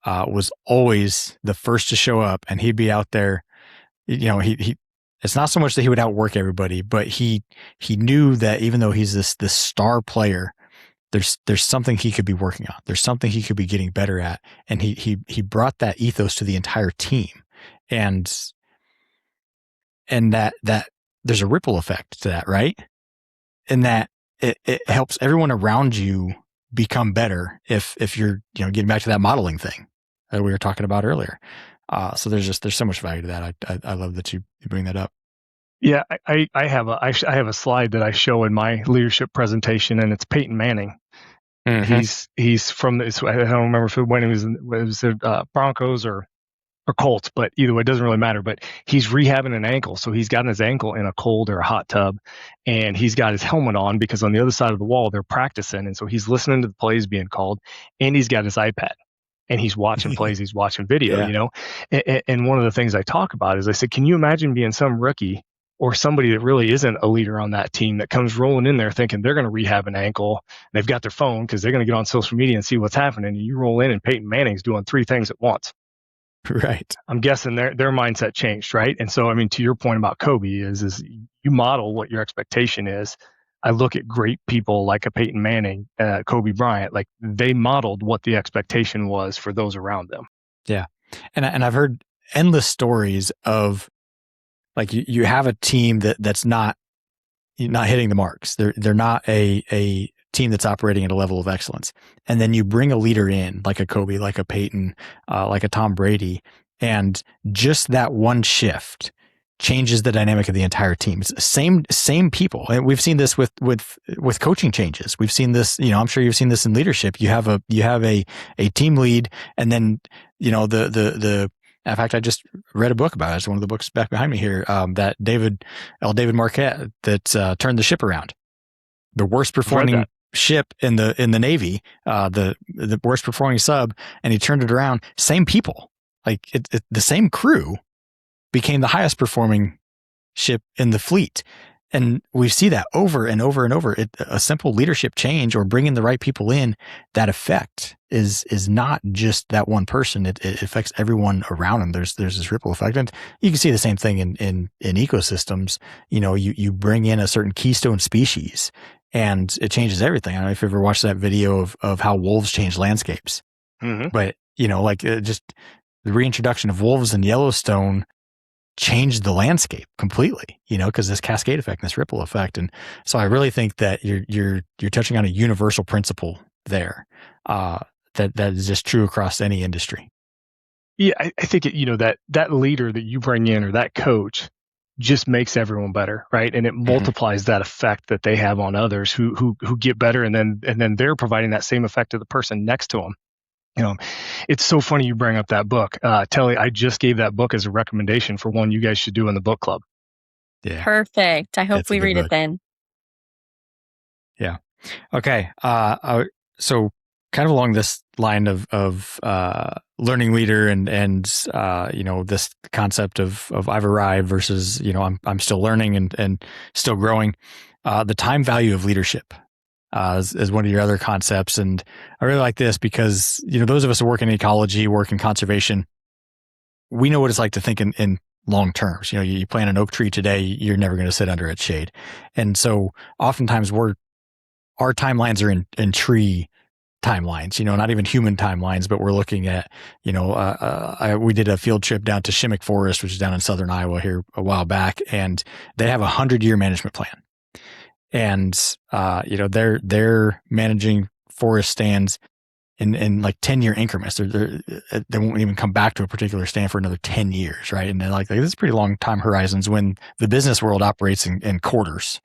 was always the first to show up, and he'd be out there. He it's not so much that he would outwork everybody, but he knew that even though he's this star player, there's something he could be working on. There's something he could be getting better at, and he brought that ethos to the entire team, and that there's a ripple effect to that, right? And that it helps everyone around you become better if you're getting back to that modeling thing that we were talking about earlier. So there's so much value to that. I love that you bring that up. Yeah, I have a slide that I show in my leadership presentation, and it's Peyton Manning. Mm-hmm. He's from I don't remember when it was the Broncos or Colts, but either way, it doesn't really matter. But he's rehabbing an ankle, so he's gotten his ankle in a cold or a hot tub, and he's got his helmet on because on the other side of the wall they're practicing, and so he's listening to the plays being called, and he's got his iPad. And he's watching plays, he's watching video, And one of the things I talk about is I said, can you imagine being some rookie or somebody that really isn't a leader on that team that comes rolling in there thinking they're going to rehab an ankle. They've got their phone because they're going to get on social media and see what's happening. And you roll in and Peyton Manning's doing 3 things at once. Right. I'm guessing their mindset changed, right? And so, I mean, to your point about Kobe is you model what your expectation is. I look at great people like a Peyton Manning, Kobe Bryant, like they modeled what the expectation was for those around them. Yeah. And I've heard endless stories of like you have a team that's not hitting the marks. They're not a team that's operating at a level of excellence. And then you bring a leader in like a Kobe, like a Peyton, like a Tom Brady, and just that one shift changes the dynamic of the entire team. It's the same people. And we've seen this with coaching changes. We've seen this, I'm sure you've seen this in leadership. You have a team lead, and then, the In fact, I just read a book about it. It's one of the books back behind me here, that David Marquette that turned the ship around. The worst performing ship in the Navy, the worst performing sub, and he turned it around. Same people, like the same crew became the highest performing ship in the fleet. And we see that over and over and over. A simple leadership change or bringing the right people in, that effect is not just that one person. It affects everyone around them. There's this ripple effect. And you can see the same thing in ecosystems. You bring in a certain keystone species and it changes everything. I don't know if you ever watched that video of how wolves change landscapes. Mm-hmm. But, just the reintroduction of wolves in Yellowstone changed the landscape completely, because this cascade effect, this ripple effect. And so I really think that you're touching on a universal principle there, that is just true across any industry. Yeah, I think that leader that you bring in or that coach just makes everyone better, right? And it multiplies that effect that they have on others who get better, and then they're providing that same effect to the person next to them. It's so funny you bring up that book. Teli, I just gave that book as a recommendation for one you guys should do in the book club. Yeah. Perfect. I hope we read it then. Yeah. Okay. So kind of along this line of learning leader and this concept of I've arrived versus, I'm still learning and still growing. The time value of leadership is one of your other concepts. And I really like this because, those of us who work in ecology, work in conservation, we know what it's like to think in long terms. You plant an oak tree today, you're never going to sit under its shade. And so oftentimes our timelines are in tree timelines, not even human timelines, but we're looking at, we did a field trip down to Shimmick Forest, which is down in southern Iowa here a while back, and they have 100-year management plan. And, they're managing forest stands in like 10-year increments. They won't even come back to a particular stand for another 10 years. Right. And they're like, this is pretty long time horizons when the business world operates in quarters,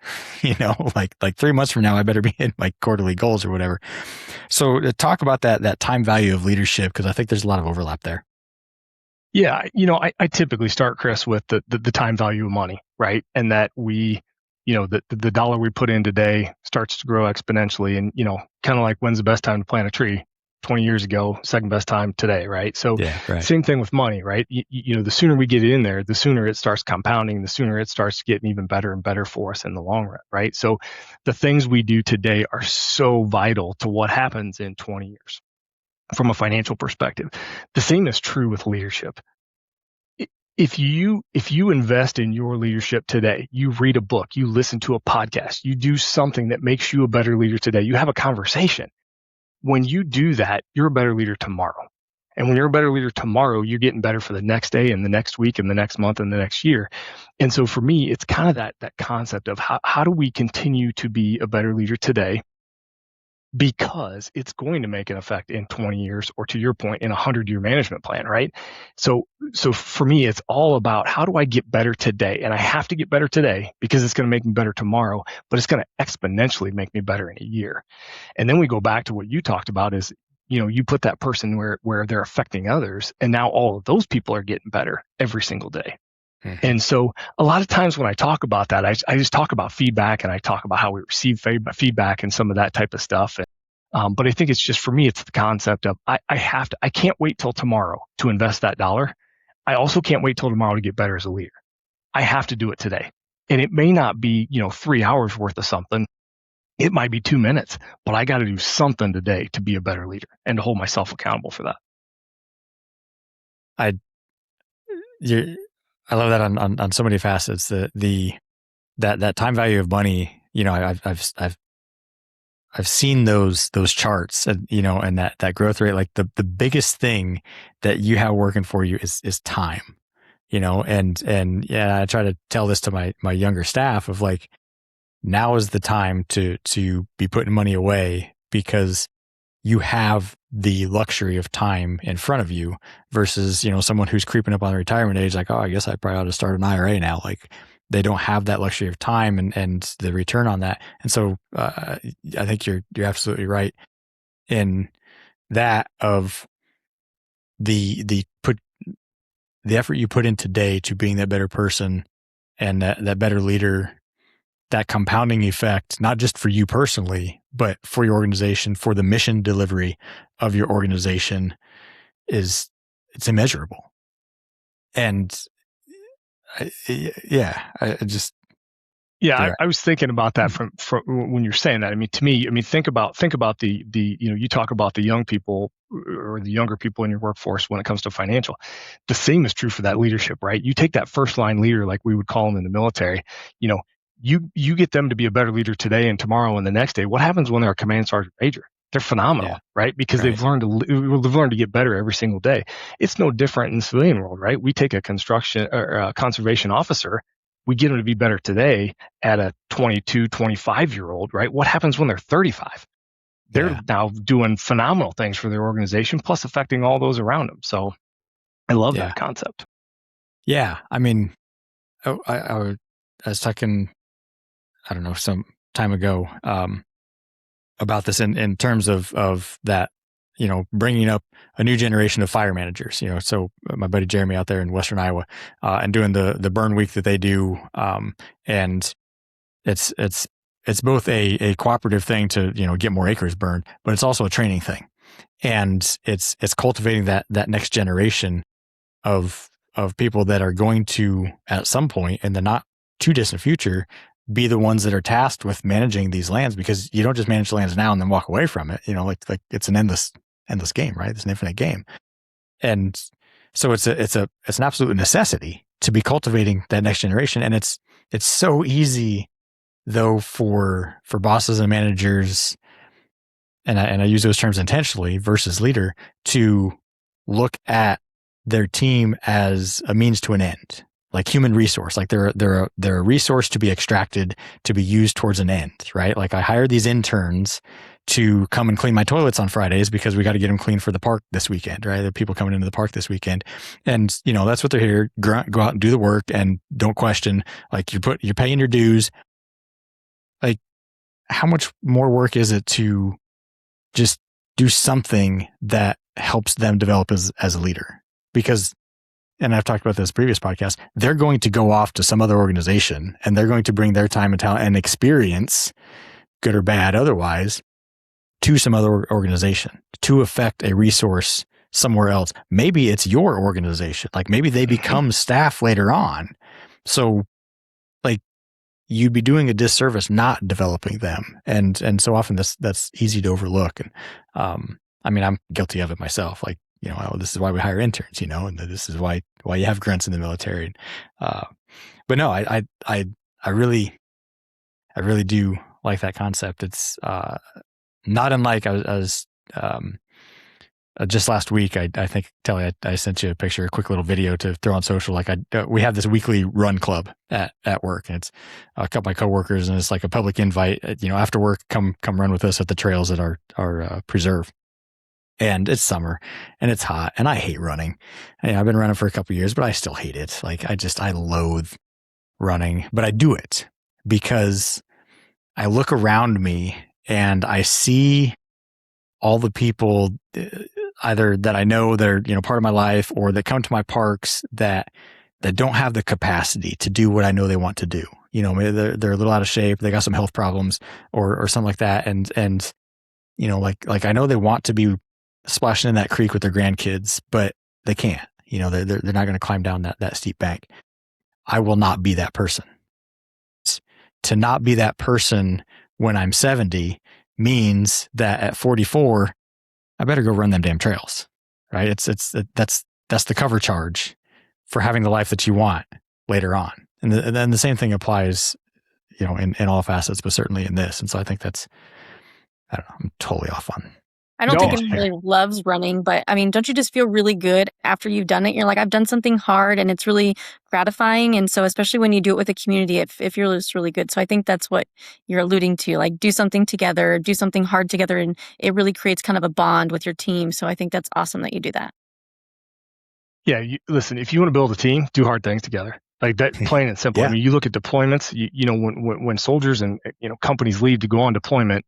like 3 months from now, I better be in my quarterly goals or whatever. So talk about that time value of leadership, because I think there's a lot of overlap there. Yeah. I typically start, Chris, with the time value of money, right? And that the dollar we put in today starts to grow exponentially. And, kind of like, when's the best time to plant a tree? 20 years ago, second best time today, right? So Same thing with money, right? The sooner we get it in there, the sooner it starts compounding, the sooner it starts getting even better and better for us in the long run, right? So the things we do today are so vital to what happens in 20 years from a financial perspective. The same is true with leadership. If you invest in your leadership today, you read a book, you listen to a podcast, you do something that makes you a better leader today, you have a conversation. When you do that, you're a better leader tomorrow. And when you're a better leader tomorrow, you're getting better for the next day and the next week and the next month and the next year. And so for me, it's kind of that concept of how do we continue to be a better leader today? Because it's going to make an effect in 20 years, or to your point, in a 100-year management plan, right? So for me, it's all about how do I get better today? And I have to get better today because it's going to make me better tomorrow, but it's going to exponentially make me better in a year. And then we go back to what you talked about is, you put that person where they're affecting others, and now all of those people are getting better every single day. Mm-hmm. And so a lot of times when I talk about that, I just talk about feedback, and I talk about how we receive feedback and some of that type of stuff. But I think it's just, for me, it's the concept of I can't wait till tomorrow to invest that dollar. I also can't wait till tomorrow to get better as a leader. I have to do it today. And it may not be, 3 hours worth of something. It might be 2 minutes, but I got to do something today to be a better leader and to hold myself accountable for that. I love that on so many facets. That time value of money. I've seen those charts, and and that growth rate. Like the biggest thing that you have working for you is time. And I try to tell this to my younger staff of like, now is the time to be putting money away, because you have the luxury of time in front of you versus, someone who's creeping up on the retirement age, like, oh, I guess I probably ought to start an IRA now. Like, they don't have that luxury of time and the return on that. And so, I think you're absolutely right in that of the the effort you put in today to being that better person and that better leader, that compounding effect, not just for you personally, but for your organization, for the mission delivery of your organization, it's immeasurable. And I was thinking about that from when you're saying that. I mean, to me, think about the you talk about the young people or the younger people in your workforce when it comes to financial. The same is true for that leadership, right? You take that first line leader, like we would call them in the military, you get them to be a better leader today and tomorrow and the next day. What happens when they're a command sergeant major? They're phenomenal, right? Because they've learned to get better every single day. It's no different in the civilian world, right? We take a construction or a conservation officer, we get them to be better today at a 22, 25-year-old, right? What happens when they're 35? They're now doing phenomenal things for their organization, plus affecting all those around them. So I love that concept. Yeah. I mean, I was talking, I don't know, some time ago, about this in terms of that, bringing up a new generation of fire managers, so my buddy Jeremy out there in Western Iowa, and doing the burn week that they do. And it's both a cooperative thing to, get more acres burned, but it's also a training thing. And it's cultivating that next generation of people that are going to, at some point in the not too distant future, be the ones that are tasked with managing these lands, because you don't just manage the lands now and then walk away from it. Like it's an endless game, right? It's an infinite game. And so it's an absolute necessity to be cultivating that next generation. And it's so easy though for bosses and managers, and I use those terms intentionally, versus leader, to look at their team as a means to an end. Like human resource, like they're a resource to be extracted, to be used towards an end, right? Like I hired these interns to come and clean my toilets on Fridays because we got to get them clean for the park this weekend, right? There are people coming into the park this weekend, and that's what they're here. Go out and do the work, and don't question. Like you're paying your dues. Like how much more work is it to just do something that helps them develop as a leader? Because, and I've talked about this previous podcast, they're going to go off to some other organization and they're going to bring their time and talent and experience, good or bad otherwise, to some other organization to affect a resource somewhere else. Maybe it's your organization. Like maybe they become staff later on. So like you'd be doing a disservice not developing them. And so often that's easy to overlook. And I mean, I'm guilty of it myself. Like, this is why we hire interns, and this is why you have grunts in the military. But no, I really do like that concept. It's not unlike I was just last week. I think, Teli, I sent you a quick little video to throw on social. Like we have this weekly run club at work, and it's a couple of my coworkers, and it's like a public invite. After work, come run with us at the trails at our preserve. And it's summer and it's hot and I hate running. I've been running for a couple of years, but I still hate it. Like I loathe running, but I do it because I look around me and I see all the people either that I know that are, part of my life, or that come to my parks that don't have the capacity to do what I know they want to do. Maybe they're a little out of shape. They got some health problems or something like that. And like I know they want to be splashing in that creek with their grandkids, but they can't. They're not going to climb down that steep bank. I will not be that person. To not be that person when I'm 70 means that at 44, I better go run them damn trails, right? That's the cover charge for having the life that you want later on. And then the same thing applies, in all facets, but certainly in this. And so I think I don't know, I'm totally off on. I don't think anyone really loves running, but I mean, don't you just feel really good after you've done it? You're like, I've done something hard, and it's really gratifying. And so especially when you do it with a community, it feels really good. So I think that's what you're alluding to, like do something together, do something hard together, and it really creates kind of a bond with your team. So I think that's awesome that you do that. Yeah, listen, if you want to build a team, do hard things together. Like that, plain and simple. Yeah. I mean, you look at deployments, when soldiers and companies leave to go on deployment,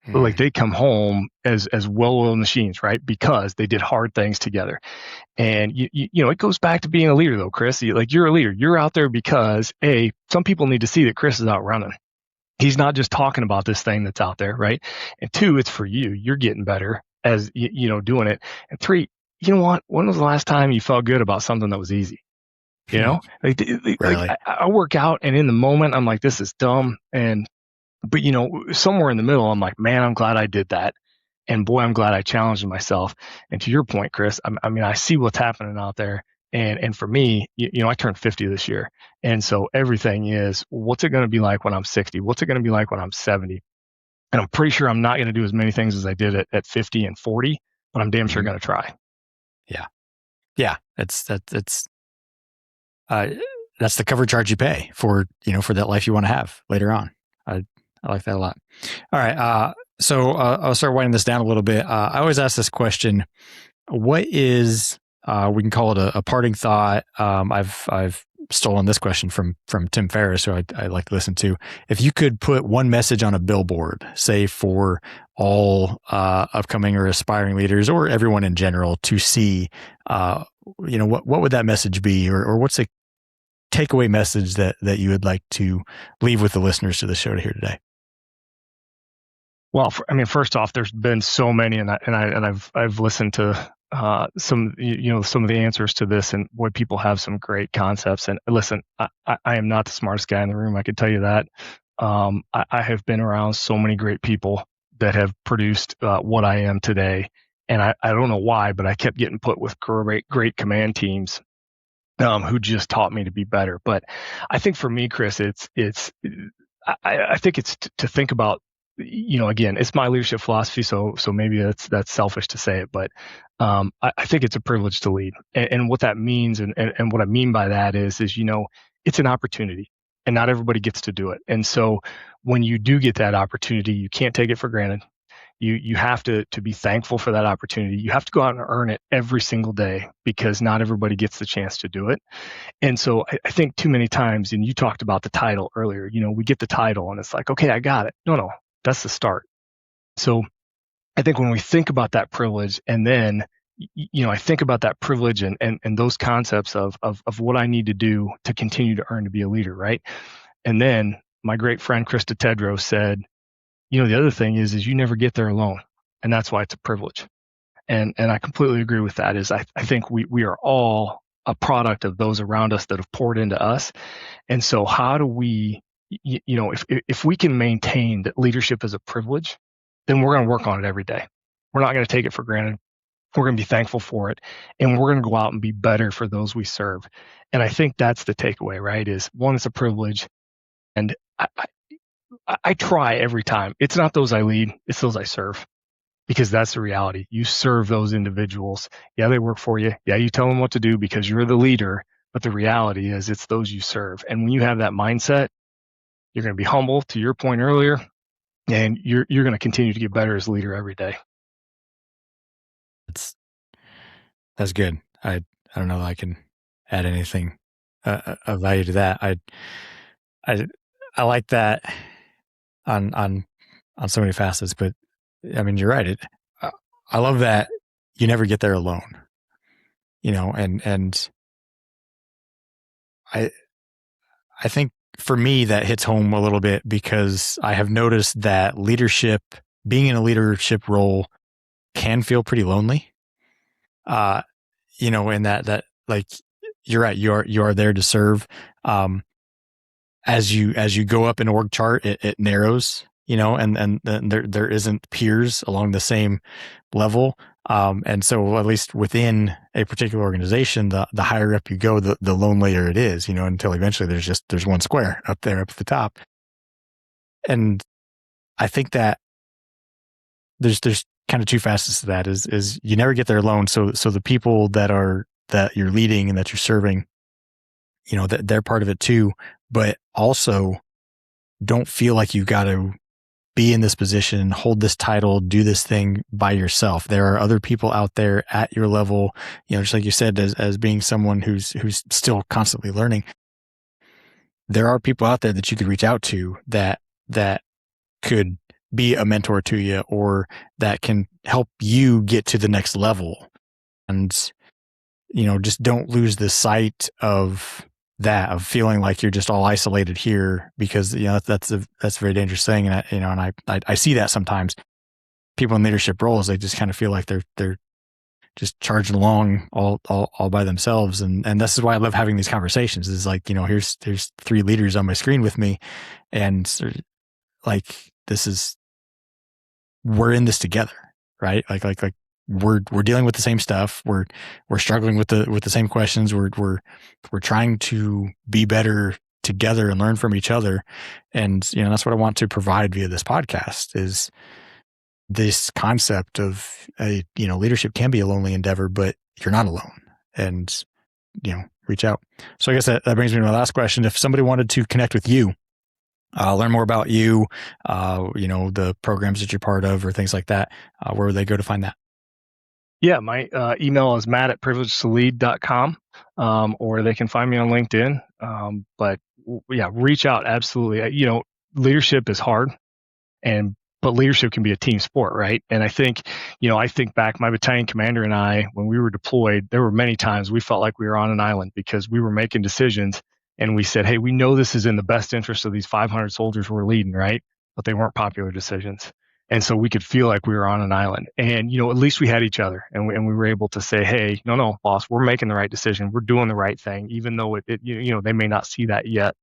Like they come home as well-oiled machines, right? Because they did hard things together. And you know, it goes back to being a leader though, Chris. You're a leader. You're out there because some people need to see that Chris is out running. He's not just talking about this thing that's out there, right? And 2, it's for you. You're getting better as you know, doing it. And 3, you know what? When was the last time you felt good about something that was easy? You know, Really? like I work out, and in the moment, I'm like, this is dumb. But you know, somewhere in the middle, I'm like, man, I'm glad I did that. And boy, I'm glad I challenged myself. And to your point, Chris, I mean, I see what's happening out there. And for me, you know, I turned 50 this year. And so everything is, what's it going to be like when I'm 60? What's it going to be like when I'm 70? And I'm pretty sure I'm not going to do as many things as I did at 50 and 40, but I'm damn sure going to try. Yeah. Yeah. That's the cover charge you pay for, you know, for that life you want to have later on. I like that a lot. All right. So I'll start winding this down a little bit. I always ask this question: what is, we can call it a parting thought. I've stolen this question from Tim Ferriss, who I like to listen to. If you could put one message on a billboard, say for all upcoming or aspiring leaders, or everyone in general, to see, you know, what would that message be, or what's a takeaway message that you would like to leave with the listeners to the show to hear today? Well, I mean, first off, there's been so many, and I've listened to some, you know, some of the answers to this, and boy, people have some great concepts. And listen, I am not the smartest guy in the room. I can tell you that. I have been around so many great people that have produced what I am today, and I don't know why, but I kept getting put with great command teams who just taught me to be better. But I think for me, Chris, I think it's to think about, you know, again, it's my leadership philosophy, so maybe that's selfish to say it, but I think it's a privilege to lead, and what that means, and what I mean by that is, you know, it's an opportunity, and not everybody gets to do it. And so when you do get that opportunity, you can't take it for granted. You have to be thankful for that opportunity. You have to go out and earn it every single day, because not everybody gets the chance to do it. And so I think too many times, and you talked about the title earlier, you know, we get the title and it's like, okay, I got it. No, that's the start. So I think when we think about that privilege, and then, you know, I think about that privilege and those concepts of what I need to do to continue to earn to be a leader, right? And then my great friend Chris and Teli said, you know, the other thing is you never get there alone, and that's why it's a privilege. And I completely agree with that. Is I think we are all a product of those around us that have poured into us. And so how do we, you know, if we can maintain that leadership is a privilege, then we're going to work on it every day. We're not going to take it for granted. We're going to be thankful for it, and we're going to go out and be better for those we serve. And I think that's the takeaway, right? Is one, it's a privilege, and I try every time. It's not those I lead, it's those I serve, because that's the reality. You serve those individuals. Yeah, they work for you. Yeah, you tell them what to do because you're the leader, but the reality is it's those you serve. And when you have that mindset, you're going to be humble, to your point earlier, and you're going to continue to get better as a leader every day. That's good. I don't know if I can add anything of value to that. I like that on so many facets, but I mean, you're right. I love that you never get there alone, you know, and I think for me that hits home a little bit, because I have noticed that being in a leadership role can feel pretty lonely. You know, and that like, you're right. You are there to serve. As you go up an org chart, it narrows, you know, and there isn't peers along the same level. And so at least within a particular organization, the higher up you go, the lonelier it is, you know, until eventually there's one square up there up at the top. And I think that there's kind of two facets to that is you never get there alone. So the people that you're leading and that you're serving, you know, that they're part of it too, but also don't feel like you've got to be in this position, hold this title, do this thing by yourself. There are other people out there at your level, you know, just like you said, as being someone who's still constantly learning. There are people out there that you could reach out to that could be a mentor to you or that can help you get to the next level. And, just don't lose the sight of that, of feeling like you're just all isolated here, because, that's a very dangerous thing. And I see that sometimes people in leadership roles, they just kind of feel like they're just charging along all by themselves. And this is why I love having these conversations, is like, here's 3 leaders on my screen with me. And like, we're in this together, right? Like we're dealing with the same stuff. We're struggling with the same questions. We're trying to be better together and learn from each other. And, that's what I want to provide via this podcast, is this concept of leadership can be a lonely endeavor, but you're not alone, and, reach out. So I guess that brings me to my last question. If somebody wanted to connect with you, learn more about you, the programs that you're part of or things like that, where would they go to find that? Yeah, my email is matt@privilegetolead.com, or they can find me on LinkedIn. But yeah, reach out. Absolutely. Leadership is hard, but leadership can be a team sport, right? And I think back, my battalion commander and I, when we were deployed, there were many times we felt like we were on an island because we were making decisions and we said, hey, we know this is in the best interest of these 500 soldiers we're leading, right? But they weren't popular decisions. And so we could feel like we were on an island. And, at least we had each other, and we were able to say, hey, no, boss, we're making the right decision. We're doing the right thing, even though they may not see that yet.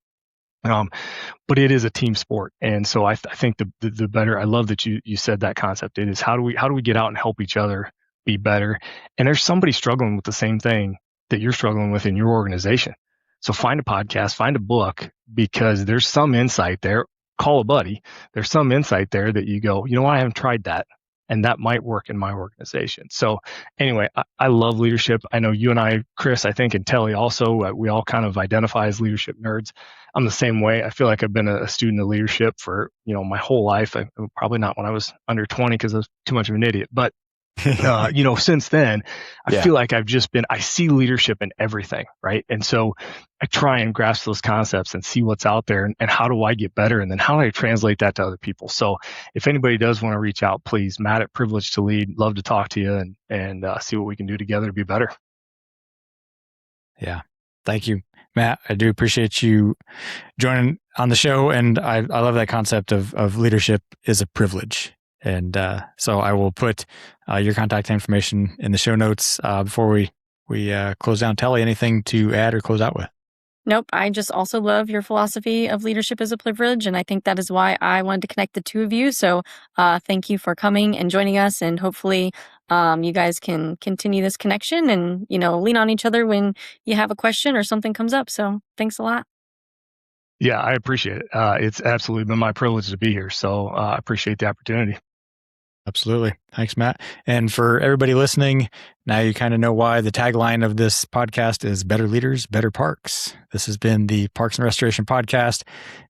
But it is a team sport. And so I think the better, I love that you said that concept. It is how do we get out and help each other be better? And there's somebody struggling with the same thing that you're struggling with in your organization. So find a podcast, find a book, because there's some insight there. Call a buddy. There's some insight there that you go, I haven't tried that, and that might work in my organization. So anyway, I love leadership. I know you and I, Chris, I think, and Teli also, we all kind of identify as leadership nerds. I'm the same way. I feel like I've been a student of leadership for, my whole life. Probably not when I was under 20 because I was too much of an idiot. But, since then, I feel like I see leadership in everything, right? And so I try and grasp those concepts and see what's out there and how do I get better? And then how do I translate that to other people? So if anybody does want to reach out, please, Matt@privilegetolead. Love to talk to you and see what we can do together to be better. Yeah. Thank you, Matt. I do appreciate you joining on the show. And I love that concept of leadership is a privilege. And so I will put your contact information in the show notes before we close down. Teli, anything to add or close out with? Nope. I just also love your philosophy of leadership as a privilege. And I think that is why I wanted to connect the two of you. So thank you for coming and joining us. And hopefully you guys can continue this connection and, lean on each other when you have a question or something comes up. So thanks a lot. Yeah, I appreciate it. It's absolutely been my privilege to be here. So I appreciate the opportunity. Absolutely. Thanks, Matt. And for everybody listening, now you kind of know why the tagline of this podcast is Better Leaders, Better Parks. This has been the Parks and Restoration Podcast.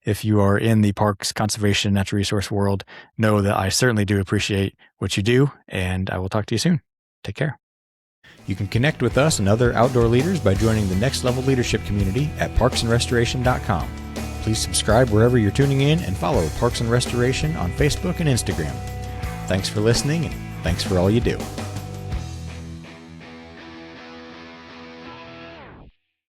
If you are in the parks, conservation, natural resource world, know that I certainly do appreciate what you do, and I will talk to you soon. Take care. You can connect with us and other outdoor leaders by joining the Next Level Leadership community at parksandrestoration.com. Please subscribe wherever you're tuning in and follow Parks and Restoration on Facebook and Instagram. Thanks for listening, and thanks for all you do.